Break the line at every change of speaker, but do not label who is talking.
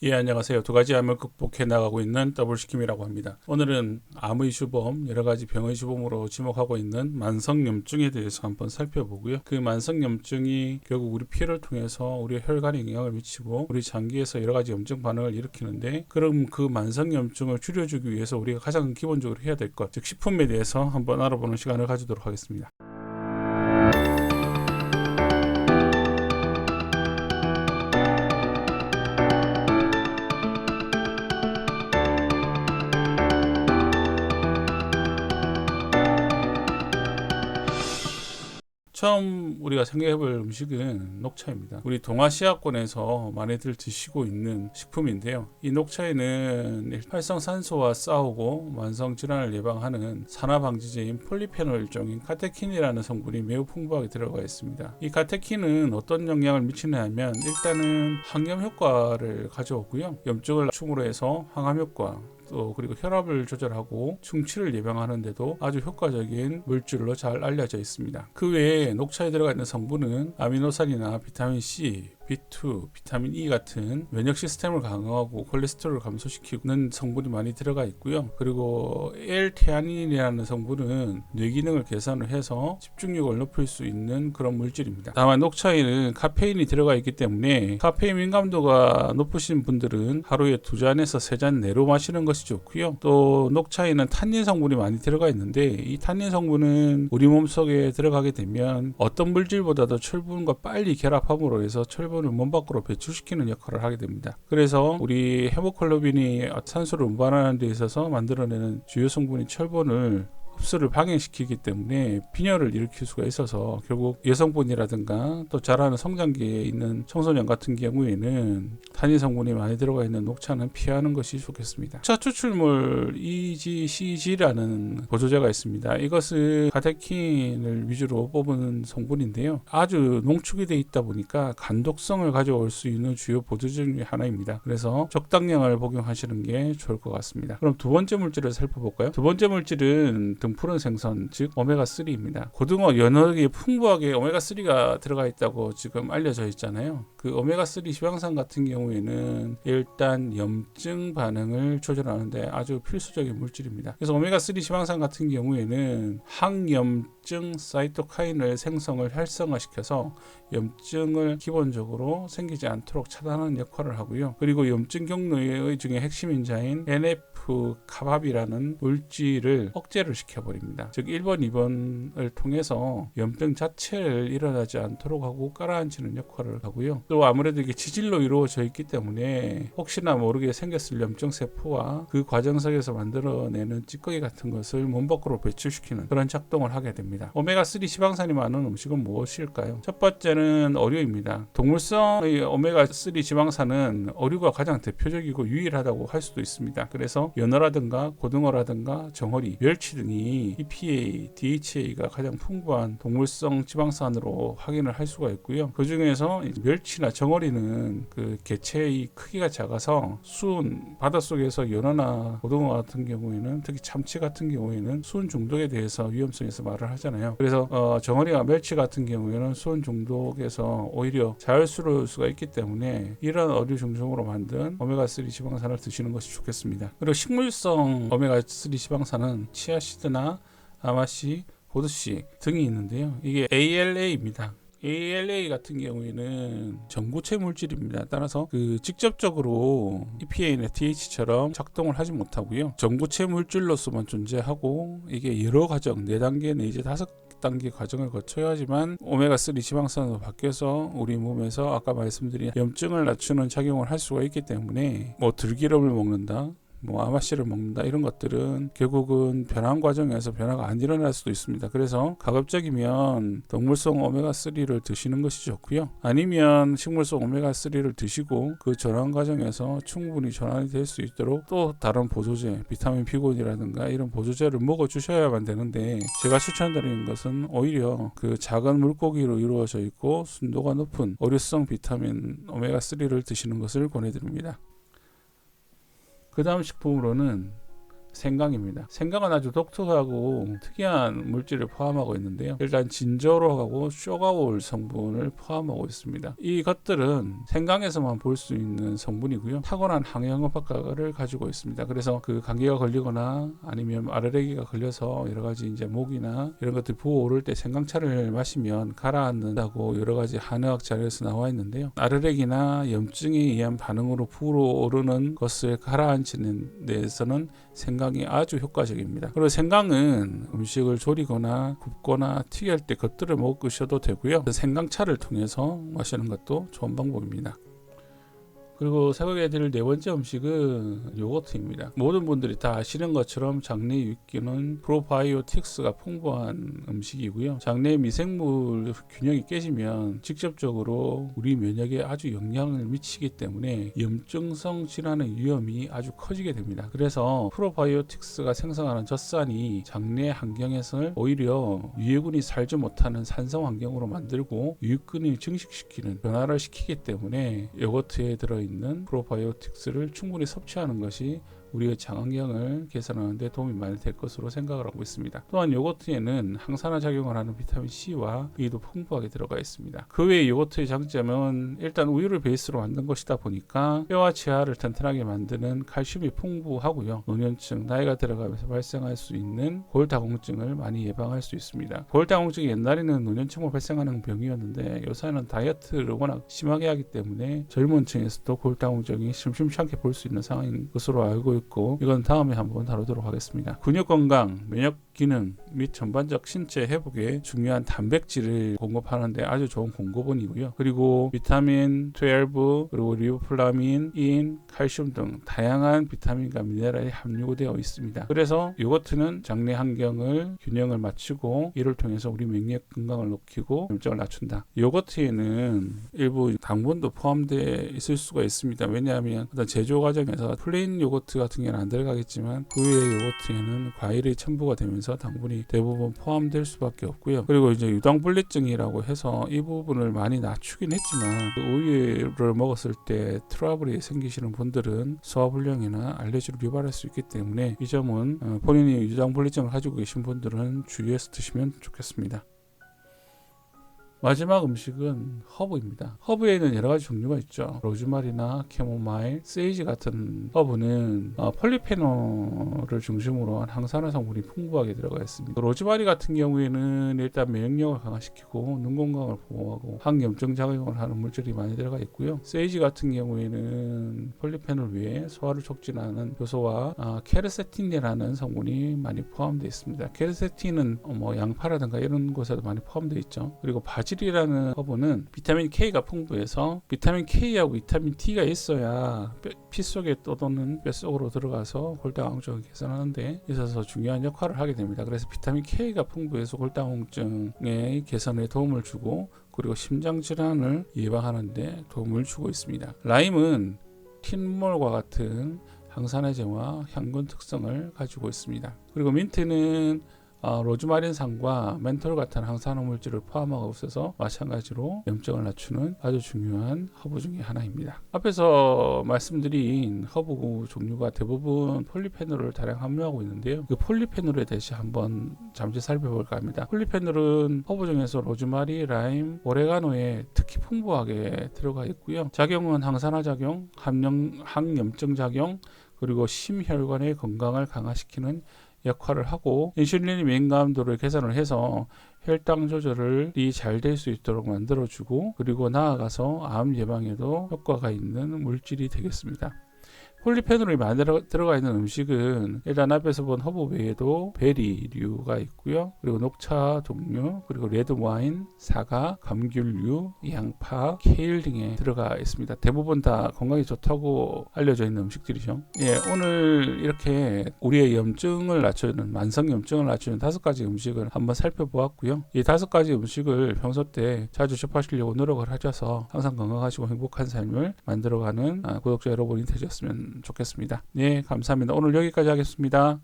예, 안녕하세요. 두 가지 암을 극복해 나가고 있는 더블시킴이라고 합니다. 오늘은 암의 주범, 여러 가지 병의 주범으로 지목하고 있는 만성염증에 대해서 한번 살펴보고요. 그 만성염증이 결국 우리 피를 통해서 우리 혈관에 영향을 미치고 우리 장기에서 여러 가지 염증 반응을 일으키는데, 그럼 그 만성염증을 줄여주기 위해서 우리가 가장 기본적으로 해야 될 것, 즉 식품에 대해서 한번 알아보는 시간을 가지도록 하겠습니다. 처음 우리가 생각해볼 음식은 녹차입니다. 우리 동아시아권에서 많이들 드시고 있는 식품인데요. 이 녹차에는 활성산소와 싸우고 만성질환을 예방하는 산화방지제인 폴리페놀 일종인 카테킨이라는 성분이 매우 풍부하게 들어가 있습니다. 이 카테킨은 어떤 영향을 미치냐 하면, 일단은 항염 효과를 가져오고요. 염증을 축으로 해서 항암 효과, 또 그리고 혈압을 조절하고 충치를 예방하는 데도 아주 효과적인 물질로 잘 알려져 있습니다. 그 외에 녹차에 들어가 있는 성분은 아미노산이나 비타민 C, B2, 비타민 E 같은 면역 시스템을 강화하고 콜레스테롤을 감소시키는 성분이 많이 들어가 있고요. 그리고 L테아닌이라는 성분은 뇌 기능을 개선을 해서 집중력을 높일 수 있는 그런 물질입니다. 다만 녹차에는 카페인이 들어가 있기 때문에 카페인 민감도가 높으신 분들은 하루에 2잔에서 3잔 내로 마시는 것이 좋고요. 또 녹차에는 탄닌 성분이 많이 들어가 있는데, 이 탄닌 성분은 우리 몸속에 들어가게 되면 어떤 물질보다도 철분과 빨리 결합함으로 해서 철분을 몸 밖으로 배출시키는 역할을 하게 됩니다. 그래서 우리 헤모글로빈이 산소를 운반하는 데 있어서 만들어내는 주요 성분인 철분을 흡수를 방해시키기 때문에 빈혈을 일으킬 수가 있어서, 결국 여성분이라든가 또 자라는 성장기에 있는 청소년 같은 경우에는 탄닌 성분이 많이 들어가 있는 녹차는 피하는 것이 좋겠습니다. 녹차 추출물 EGCG라는 보조제가 있습니다. 이것은 카테킨을 위주로 뽑은 성분인데요. 아주 농축이 되어 있다 보니까 간독성을 가져올 수 있는 주요 보조제 중에 하나입니다. 그래서 적당량을 복용하시는 게 좋을 것 같습니다. 그럼 두 번째 물질을 살펴볼까요? 두 번째 물질은 등푸른 생선, 즉 오메가3입니다. 고등어, 연어에 풍부하게 오메가3가 들어가 있다고 지금 알려져 있잖아요. 그 오메가3 지방산 같은 경우에는 일단 염증 반응을 조절하는데 아주 필수적인 물질입니다. 그래서 오메가3 지방산 같은 경우에는 항염증 사이토카인을 생성을 활성화시켜서 염증을 기본적으로 생기지 않도록 차단하는 역할을 하고요. 그리고 염증 경로의 중에 핵심 인자인 NF-카밥이라는 물질을 억제를 시켜버립니다. 즉 1번, 2번을 통해서 염증 자체를 일어나지 않도록 하고 깔아앉히는 역할을 하고요. 또 아무래도 이게 지질로 이루어져 있기 때문에 혹시나 모르게 생겼을 염증 세포와 그 과정 속에서 만들어내는 찌꺼기 같은 것을 몸 밖으로 배출시키는 그런 작동을 하게 됩니다. 오메가3 지방산이 많은 음식은 무엇일까요? 첫 번째는 어류입니다. 동물성의 오메가3 지방산은 어류가 가장 대표적이고 유일하다고 할 수도 있습니다. 그래서 연어라든가 고등어라든가 정어리, 멸치 등이 EPA, DHA가 가장 풍부한 동물성 지방산으로 확인을 할 수가 있고요. 그 중에서 멸치나 정어리는 그 개체의 크기가 작아서 수은, 바닷속에서 연어나 고등어 같은 경우에는, 특히 참치 같은 경우에는 수은 중독에 대해서 위험성에서 말을 하잖아요. 그래서 정어리와 멸치 같은 경우에는 수은 중독에서 오히려 자연스러울 수가 있기 때문에 이런 어류 중심으로 만든 오메가3 지방산을 드시는 것이 좋겠습니다. 그리고 식물성 오메가3 지방산은 치아시드나 아마씨, 보드씨 등이 있는데요. 이게 ALA입니다. ALA 같은 경우에는 전구체 물질입니다. 따라서 직접적으로 EPA나 DH처럼 작동을 하지 못하고요. 전구체 물질로서만 존재하고, 이게 여러 과정, 4단계 내지 5단계 과정을 거쳐야지만 오메가3 지방산으로 바뀌어서 우리 몸에서 아까 말씀드린 염증을 낮추는 작용을 할 수가 있기 때문에, 들기름을 먹는다, 아마씨를 먹는다, 이런 것들은 결국은 변환 과정에서 변화가 안 일어날 수도 있습니다. 그래서 가급적이면 동물성 오메가3를 드시는 것이 좋고요. 아니면 식물성 오메가3를 드시고 그 전환 과정에서 충분히 전환이 될 수 있도록 또 다른 보조제, 비타민 B群이라든가 이런 보조제를 먹어 주셔야만 되는데, 제가 추천드리는 것은 오히려 그 작은 물고기로 이루어져 있고 순도가 높은 어류성 비타민 오메가3를 드시는 것을 권해드립니다. 그 다음 식품으로는 생강입니다. 생강은 아주 독특하고 특이한 물질을 포함하고 있는데요. 일단 진저로하고 쇼가올 성분을 포함하고 있습니다. 이것들은 생강에서만 볼 수 있는 성분이고요. 탁월한 항염 효과를 가지고 있습니다. 그래서 그 감기가 걸리거나 아니면 알레르기가 걸려서 여러 가지 이제 목이나 이런 것들이 부어오를 때 생강차를 마시면 가라앉는다고 여러 가지 한의학 자료에서 나와 있는데요. 알레르기나 염증에 의한 반응으로 부어오르는 것을 가라앉히는 데에서는 생강이 아주 효과적입니다. 그리고 생강은 음식을 조리거나 굽거나 튀길 때 겉들을 먹으셔도 되고요. 생강차를 통해서 마시는 것도 좋은 방법입니다. 그리고 소개해드릴 네 번째 음식은 요거트입니다. 모든 분들이 다 아시는 것처럼 장내 유익균은 프로바이오틱스가 풍부한 음식이고요. 장내 미생물 균형이 깨지면 직접적으로 우리 면역에 아주 영향을 미치기 때문에 염증성 질환의 위험이 아주 커지게 됩니다. 그래서 프로바이오틱스가 생성하는 젖산이 장내 환경에서 오히려 유해균이 살지 못하는 산성 환경으로 만들고 유익균이 증식시키는 변화를 시키기 때문에 요거트에 들어있는 프로바이오틱스를 충분히 섭취하는 것이 우리의 장환경을 개선하는 데 도움이 많이 될 것으로 생각을 하고 있습니다. 또한 요거트에는 항산화 작용을 하는 비타민 C와 B도 풍부하게 들어가 있습니다. 그 외에 요거트의 장점은 일단 우유를 베이스로 만든 것이다 보니까 뼈와 치아를 튼튼하게 만드는 칼슘이 풍부하고요. 노년층, 나이가 들어가면서 발생할 수 있는 골다공증을 많이 예방할 수 있습니다. 골다공증이 옛날에는 노년층으로 발생하는 병이었는데 요새는 다이어트를 워낙 심하게 하기 때문에 젊은 층에서도 골다공증이 심심치 않게 볼 수 있는 상황인 것으로 알고 있고, 이건 다음에 한번 다루도록 하겠습니다. 근육 건강, 면역 기능 및 전반적 신체 회복에 중요한 단백질을 공급하는데 아주 좋은 공급원이고요. 그리고 비타민 12, 그리고 리보플라민, 인, 칼슘 등 다양한 비타민과 미네랄이 함유되어 있습니다. 그래서 요거트는 장내 환경을 균형을 맞추고 이를 통해서 우리免疫 건강을 높이고 염증을 낮춘다. 요거트에는 일부 당분도 포함되어 있을 수가 있습니다. 왜냐하면 어떤 제조 과정에서 플레인 요거트 같은 경우는 안 들어가겠지만 그 외의 요거트에는 과일이 첨부가 되면서 당분이 대부분 포함될 수밖에 없고요. 그리고 이제 유당불내증이라고 해서 이 부분을 많이 낮추긴 했지만 그 우유를 먹었을 때 트러블이 생기시는 분들은 소화불량이나 알레르기를 유발할 수 있기 때문에 이 점은 본인이 유당불내증을 가지고 계신 분들은 주의해서 드시면 좋겠습니다. 마지막 음식은 허브입니다. 허브에는 여러 가지 종류가 있죠. 로즈마리나 캐모마일, 세이지 같은 허브는 폴리페놀을 중심으로 한 항산화 성분이 풍부하게 들어가 있습니다. 로즈마리 같은 경우에는 일단 면역력을 강화시키고 눈 건강을 보호하고 항염증 작용을 하는 물질이 많이 들어가 있고요. 세이지 같은 경우에는 폴리페놀 외에 소화를 촉진하는 효소와 케르세틴이라는 성분이 많이 포함되어 있습니다. 케르세틴은 양파라든가 이런 곳에도 많이 포함되어 있죠. 그리고 바질이라는 허브는 비타민 K가 풍부해서 비타민 K하고 비타민 T가 있어야 피 속에 떠도는 뼛속으로 들어가서 골다공증을 개선하는 데 있어서 중요한 역할을 하게 됩니다. 그래서 비타민 K가 풍부해서 골다공증의 개선에 도움을 주고 그리고 심장질환을 예방하는 데 도움을 주고 있습니다. 라임은 틴몰과 같은 항산화제와 향균 특성을 가지고 있습니다. 그리고 민트는 로즈마린산과 멘톨 같은 항산화 물질을 포함하고 있어서 마찬가지로 염증을 낮추는 아주 중요한 허브 중에 하나입니다. 앞에서 말씀드린 허브 종류가 대부분 폴리페놀을 다량 함유하고 있는데요. 그 폴리페놀에 대해서 한번 잠시 살펴볼까 합니다. 폴리페놀은 허브 중에서 로즈마리, 라임, 오레가노에 특히 풍부하게 들어가 있고요. 작용은 항산화 작용, 항염증 작용, 그리고 심혈관의 건강을 강화시키는 역할을 하고 인슐린의 민감도를 개선을 해서 혈당 조절이 잘 될 수 있도록 만들어주고 그리고 나아가서 암 예방에도 효과가 있는 물질이 되겠습니다. 폴리페놀이 많이 들어가 있는 음식은 일단 앞에서 본 허브 외에도 베리류가 있고요. 그리고 녹차 종류, 그리고 레드와인, 사과, 감귤류, 양파, 케일 등에 들어가 있습니다. 대부분 다 건강에 좋다고 알려져 있는 음식들이죠. 오늘 이렇게 우리의 염증을 낮추는, 만성 염증을 낮추는 5가지 음식을 한번 살펴보았고요. 이 5가지 음식을 평소 때 자주 접하시려고 노력을 하셔서 항상 건강하시고 행복한 삶을 만들어가는 구독자 여러분이 되셨으면 좋겠습니다. 네, 감사합니다. 오늘 여기까지 하겠습니다.